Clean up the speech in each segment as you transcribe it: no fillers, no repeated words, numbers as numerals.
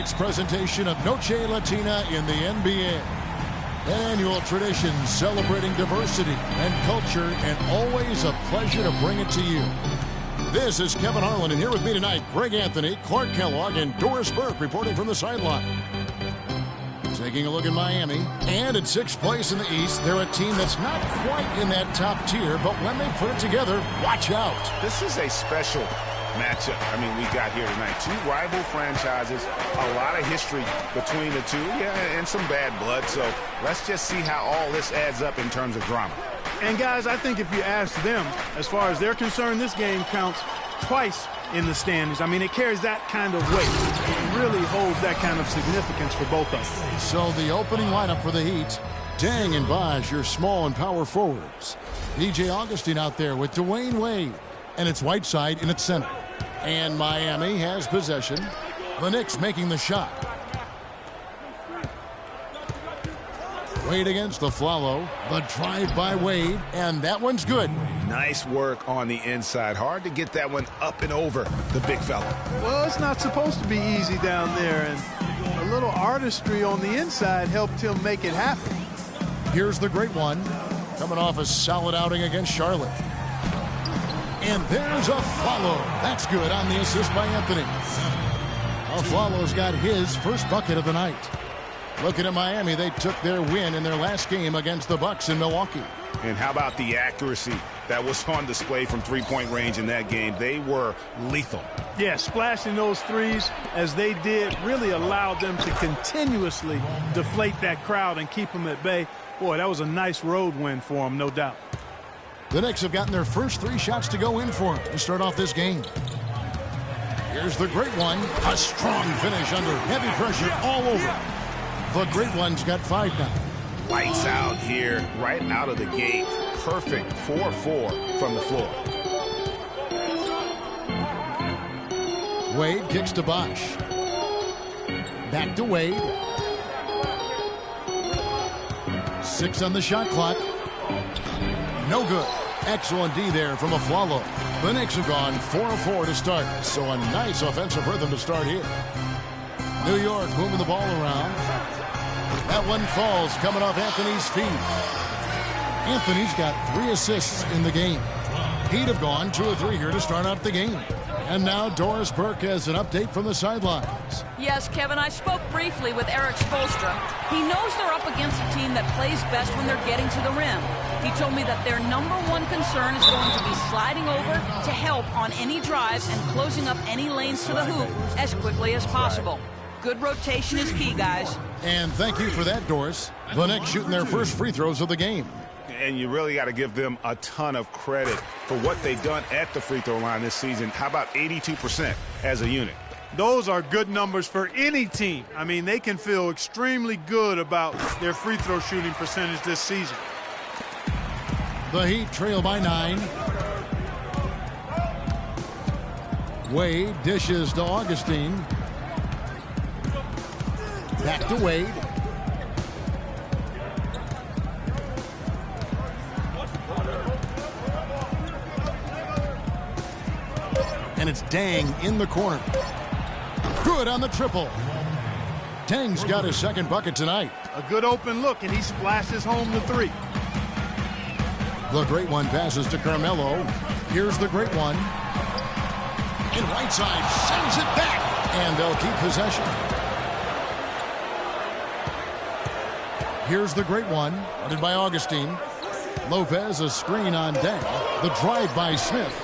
tonight's presentation of Noche Latina in the NBA. An annual tradition celebrating diversity and culture, and always a pleasure to bring it to you. This is Kevin Harlan, and here with me tonight, Greg Anthony, Clark Kellogg, and Doris Burke reporting from the sideline. Taking a look at Miami, and at 6th place in the East, they're a team that's not quite in that top tier, but when they put it together, watch out. This is a special matchup. I mean, we got here tonight. Two rival franchises, a lot of history between the two, and some bad blood. So let's just see how all this adds up in terms of drama. And guys, I think if you ask them, as far as they're concerned, this game counts twice in the standings. I mean, it carries that kind of weight. It really holds that kind of significance for both of them. So the opening lineup for the Heat, Deng and Bosh, your small and power forwards. DJ Augustine out there with Dwayne Wade. And it's Whiteside in its center. And Miami has possession. The Knicks making the shot. Wade against the Flalo. The drive by Wade. And that one's good. Nice work on the inside. Hard to get that one up and over the big fella. Well, it's not supposed to be easy down there. And a little artistry on the inside helped him make it happen. Here's the great one. Coming off a solid outing against Charlotte. And there's a follow. That's good on the assist by Anthony. Flalo's got his first bucket of the night. Looking at Miami, they took their win in their last game against the Bucks in Milwaukee. And how about the accuracy that was on display from three-point range in that game? They were lethal. Yeah, splashing those threes as they did really allowed them to continuously deflate that crowd and keep them at bay. Boy, that was a nice road win for them, no doubt. The Knicks have gotten their first 3 shots to go in for them to start off this game. Here's the great one. A strong finish under heavy pressure all over. The great one's got 5 now. Lights out here, right out of the gate. Perfect 4-4 from the floor. Wade kicks to Bosh. Back to Wade. 6 on the shot clock. No good. Excellent D there from Aflalo. The Knicks have gone 4-4 to start, so a nice offensive rhythm to start here. New York moving the ball around. That one falls coming off Anthony's feet. Anthony's got 3 assists in the game. He'd have gone 2 or 3 here to start out the game. And now Doris Burke has an update from the sidelines. Yes, Kevin, I spoke briefly with Eric Spoelstra. He knows they're up against a team that plays best when they're getting to the rim. He told me that their #1 concern is going to be sliding over to help on any drives and closing up any lanes to the hoop as quickly as possible. Good rotation is key, guys. And thank you for that, Doris. The Knicks shooting their first free throws of the game. And you really got to give them a ton of credit for what they've done at the free throw line this season. How about 82% as a unit? Those are good numbers for any team. I mean, they can feel extremely good about their free throw shooting percentage this season. The Heat trail by 9. Wade dishes to Augustine. Back to Wade. And it's Deng in the corner. Good on the triple. Deng's got his second bucket tonight. A good open look, and he splashes home the 3. The great one passes to Carmelo. Here's the great one. And Whiteside sends it back. And they'll keep possession. Here's the great one. Headed by Augustine. Lopez, a screen on Deng. The drive by Smith.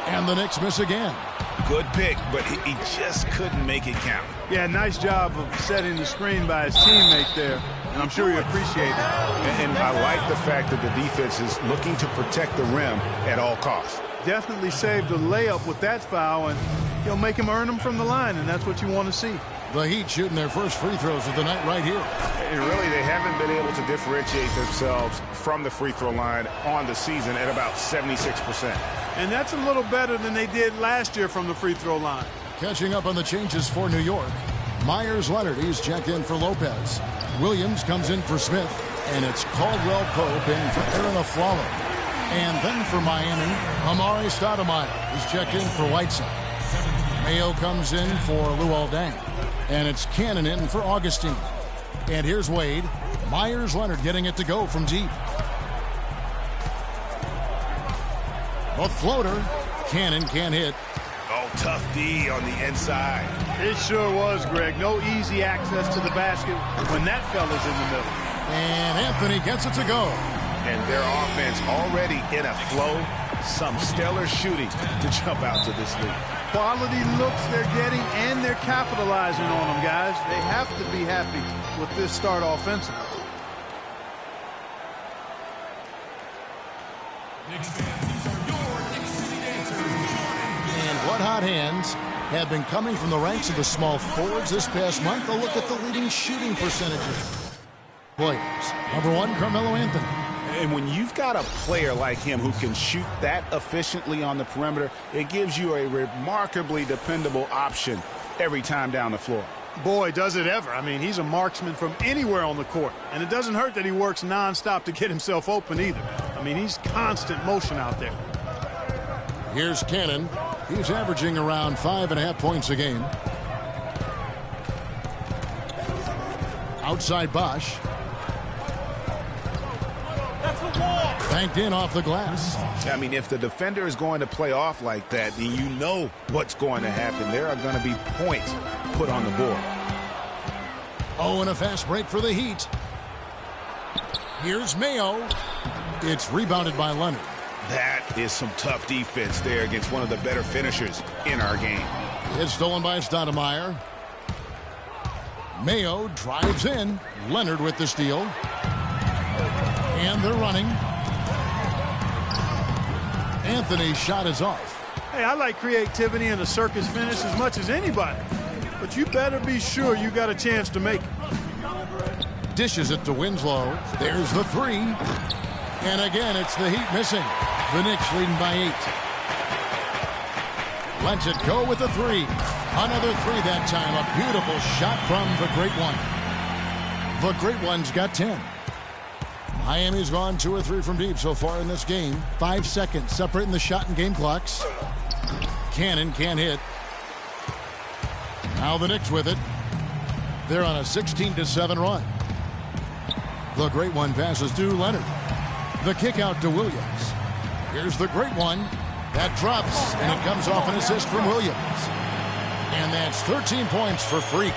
And the Knicks miss again. Good pick, but he just couldn't make it count. Yeah, nice job of setting the screen by his teammate there. And I'm sure you appreciate it. And I like the fact that the defense is looking to protect the rim at all costs. Definitely saved a layup with that foul, and he'll make him earn them from the line, and that's what you want to see. The Heat shooting their first free throws of the night right here. And really, they haven't been able to differentiate themselves from the free throw line on the season at about 76%. And that's a little better than they did last year from the free throw line. Catching up on the changes for New York. Myers Leonard, he's checked in for Lopez. Williams comes in for Smith. And it's Caldwell Pope in for Aaron Aflalo. And then for Miami, Amari Stoudemire is checked in for Whiteside. Mayo comes in for Luol Deng. And it's Cannon in for Augustine. And here's Wade. Myers-Leonard getting it to go from deep. A floater. Cannon can't hit. Oh, tough D on the inside. It sure was, Greg. No easy access to the basket when that fella's in the middle. And Anthony gets it to go. And their offense already in a flow. Some stellar shooting to jump out to this lead. Quality looks they're getting, and they're capitalizing on them, guys. They have to be happy with this start offensively. And what hot hands have been coming from the ranks of the small forwards this past month. A look at the leading shooting percentages. Players. Number 1, Carmelo Anthony. And when you've got a player like him who can shoot that efficiently on the perimeter, it gives you a remarkably dependable option every time down the floor. Boy, does it ever. I mean, he's a marksman from anywhere on the court. And it doesn't hurt that he works nonstop to get himself open either. I mean, he's constant motion out there. Here's Cannon. He's averaging around 5.5 points a game. Outside Bosch. Banked in off the glass. I mean, if the defender is going to play off like that, then you know what's going to happen. There are going to be points put on the board. Oh, and a fast break for the Heat. Here's Mayo. It's rebounded by Leonard. That is some tough defense there against one of the better finishers in our game. It's stolen by Stoudemire. Mayo drives in. Leonard with the steal. And they're running. Anthony's shot is off. Hey, I like creativity and a circus finish as much as anybody. But you better be sure you got a chance to make it. Dishes it to Winslow. There's the 3. And again, it's the Heat missing. The Knicks leading by 8. Lets it go with the 3. Another 3 that time. A beautiful shot from the Great One. The Great One's got 10. Miami's gone 2 or 3 from deep so far in this game. 5 seconds separating the shot and game clocks. Cannon can't hit. Now the Knicks with it. They're on a 16-7 run. The Great One passes to Leonard. The kick out to Williams. Here's the Great One. That drops, and it comes off an assist from Williams. And that's 13 points for Freak.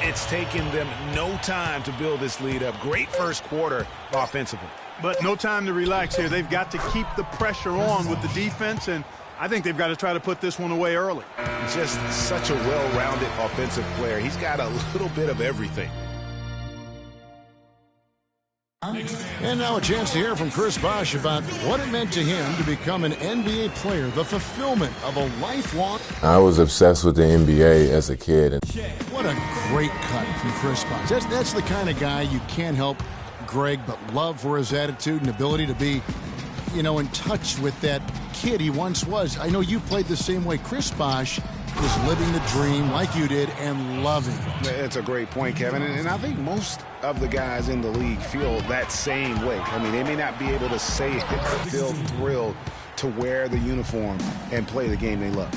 It's taken them no time to build this lead up. Great first quarter offensively. But no time to relax here. They've got to keep the pressure on with the defense, and I think they've got to try to put this one away early. Just such a well-rounded offensive player. He's got a little bit of everything. And now a chance to hear from Chris Bosh about what it meant to him to become an NBA player, the fulfillment of a lifelong... I was obsessed with the NBA as a kid. What a great cut from Chris Bosh. That's the kind of guy you can't help, Greg, but love for his attitude and ability to be, you know, in touch with that kid he once was. I know you played the same way. Chris Bosh is living the dream like you did and loving it. That's a great point, Kevin. And I think most of the guys in the league feel that same way. I mean, they may not be able to say it, but feel thrilled to wear the uniform and play the game they love.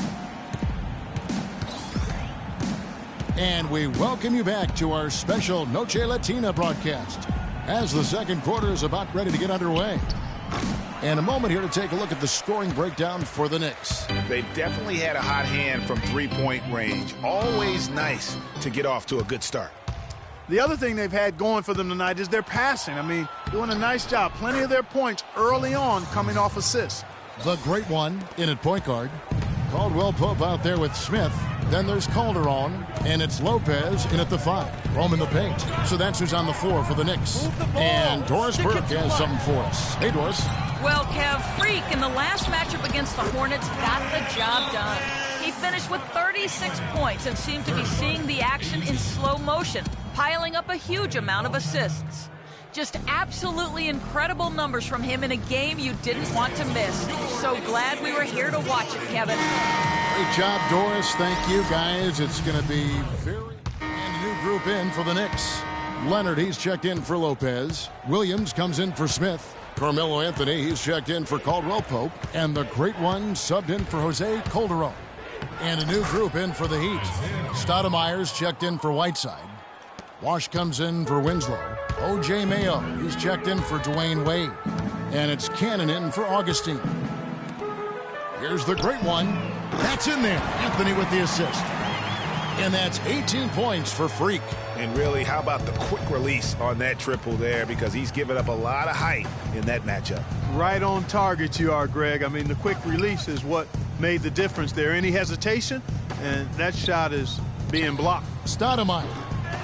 And we welcome you back to our special Noche Latina broadcast as the second quarter is about ready to get underway. And a moment here to take a look at the scoring breakdown for the Knicks. They've definitely had a hot hand from three-point range. Always nice to get off to a good start. The other thing they've had going for them tonight is their passing. I mean, doing a nice job. Plenty of their points early on coming off assists. The Great One in at point guard. Caldwell Pope out there with Smith. Then there's Calderon, and it's Lopez in at the 5. Roam in the paint. So that's who's on the floor for the Knicks. And Doris Burke has something for us. Hey, Doris. Well, Kev, Freak in the last matchup against the Hornets got the job done. He finished with 36 points and seemed to be seeing the action in slow motion, piling up a huge amount of assists. Just absolutely incredible numbers from him in a game you didn't want to miss. So glad we were here to watch it, Kevin. Great job, Doris. Thank you, guys. It's going to be very... And a new group in for the Knicks. Leonard, he's checked in for Lopez. Williams comes in for Smith. Carmelo Anthony, he's checked in for Caldwell Pope. And the Great One subbed in for Jose Calderon. And a new group in for the Heat. Stoudemire's checked in for Whiteside. Wash comes in for Winslow. O.J. Mayo, he's checked in for Dwayne Wade. And it's Cannon in for Augustine. Here's the great one. That's in there. Anthony with the assist. And that's 18 points for Freak. And really, how about the quick release on that triple there? Because he's given up a lot of height in that matchup. Right on target you are, Greg. I mean, the quick release is what made the difference there. Any hesitation, and that shot is being blocked. Stoudemire.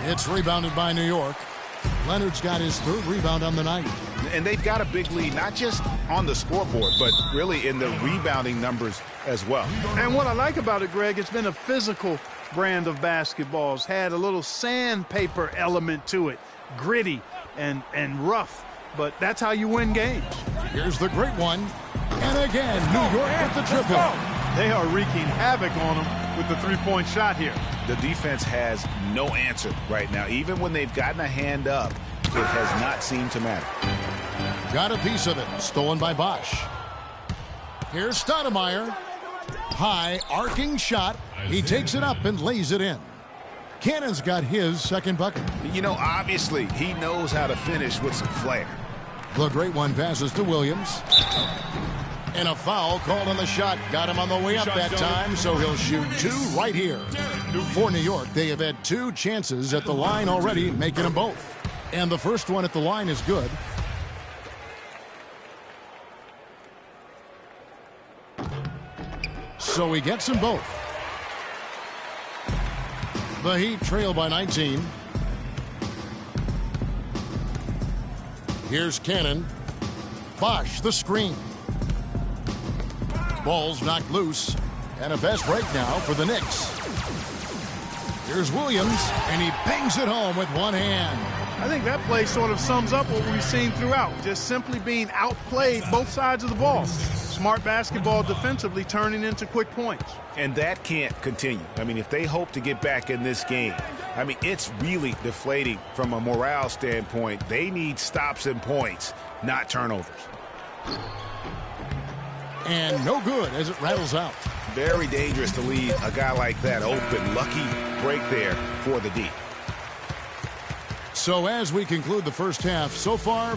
It's rebounded by New York. Leonard's got his third rebound on the night. And they've got a big lead, not just on the scoreboard, but really in the rebounding numbers as well. And what I like about it, Greg, it's been a physical brand of basketball. It's had a little sandpaper element to it, gritty and rough, but that's how you win games. Here's the great one. And again, New York with the triple. They are wreaking havoc on them with the three-point shot here. The defense has no answer right now. Even when they've gotten a hand up, it has not seemed to matter. Got a piece of it. Stolen by Bosch. Here's Stoudemire. High, arcing shot. He takes it up and lays it in. Cannon's got his second bucket. You know, obviously, he knows how to finish with some flair. The great one passes to Williams. And a foul called on the shot. Got him on the way up that time, so he'll shoot two right here. For New York, they have had two chances at the line already, making them both. And the first one at the line is good. So he gets them both. The Heat trail by 19. Here's Cannon. Bosch, the screen. Ball's knocked loose. And a fast break now for the Knicks. Here's Williams, and he bangs it home with one hand. I think that play sort of sums up what we've seen throughout. Just simply being outplayed both sides of the ball. Smart basketball defensively turning into quick points. And that can't continue. I mean, if they hope to get back in this game, I mean, it's really deflating from a morale standpoint. They need stops and points, not turnovers. And no good as it rattles out. Very dangerous to leave a guy like that open. Lucky break there for the D. So as we conclude the first half, so far,